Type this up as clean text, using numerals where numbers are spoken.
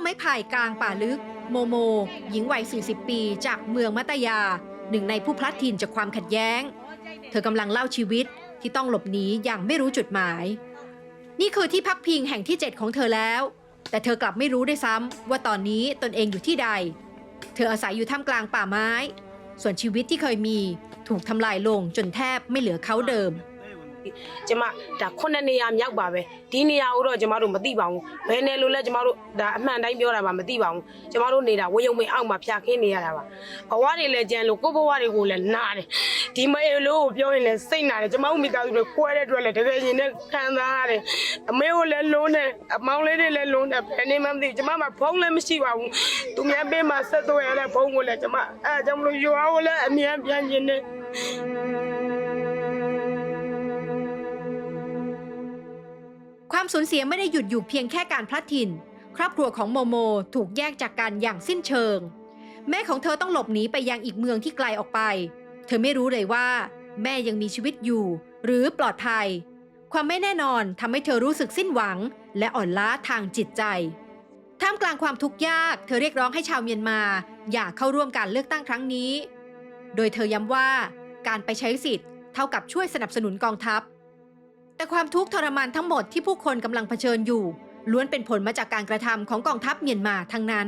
ไม้ไผ่กลางป่าลึกโมโมหญิงวัย 40 ปีจากเมืองมัตยาหนึ่งในผู้พลัดถิ่นจากความขัดแย้งเธอกำลังเล่าชีวิตที่ต้องหลบหนีอย่างไม่รู้จุดหมายนี่คือที่พักพิงแห่งที่ 7ของเธอแล้วแต่เธอกลับไม่รู้ด้วยซ้ำว่าตอนนี้ตนเองอยู่ที่ใดเธออาศัยอยู่ท่ามกลางป่าไม้ส่วนชีวิตที่เคยมีถูกทำลายลงจนแทบไม่เหลือเขาเดิมကျမဒါခုနှစ်နေရာမြောက်ပါပဲဒီနေရာကိုတော့ကျမတို့မသိပါဘူးဘယ်နယ်လို့လဲကျမတို့ဒါအမှန်တိုင်းပြောတာမှမသိပါဘူးကျမတို့နေတာဝေယုံမေအောက်မှာဖြာခင်းနေရတာပါဘဝတွေလည်းကြမ်းလို့ကိုယ့်ဘဝတွေကိုလည်းနားတယ်ဒီမအေလို့ပြောရင်လည်းစိတ်နာတယ်ကျမတို့မိသားစုတွေကွဲတဲ့အတွက်လည်းတကယ်ရင်နဲ့ခံစားရတယ်အမေကိုလည်းလုံးတယ်အမောင်လေးတွေလည်းလုံးတယ်ဘယ်နေမှမသိကျမမှာဖုန်းလည်းမရှိပါဘူးသူများပေးမှဆက်သွယ်ရတဲ့ဖုန်းကိုလည်းကျမအဲကြောင့်မလို့ရွာကိုလည်းအမြဲပြန်ကျင်နေความสูญเสียไม่ได้หยุดอยู่เพียงแค่การพลัดถิ่นครอบครัวของโมโมถูกแยกจากกันอย่างสิ้นเชิงแม่ของเธอต้องหลบหนีไปยังอีกเมืองที่ไกลออกไปเธอไม่รู้เลยว่าแม่ยังมีชีวิตอยู่หรือปลอดภัยความไม่แน่นอนทำให้เธอรู้สึกสิ้นหวังและอ่อนล้าทางจิตใจท่ามกลางความทุกข์ยากเธอเรียกร้องให้ชาวเมียนมาอย่าเข้าร่วมการเลือกตั้งครั้งนี้โดยเธอย้ำว่าการไปใช้สิทธิ์เท่ากับช่วยสนับสนุนกองทัพแต่ความทุกข์ทรมานทั้งหมดที่ผู้คนกำลังเผชิญอยู่ล้วนเป็นผลมาจากการกระทำของกองทัพเมียนมาทั้งนั้น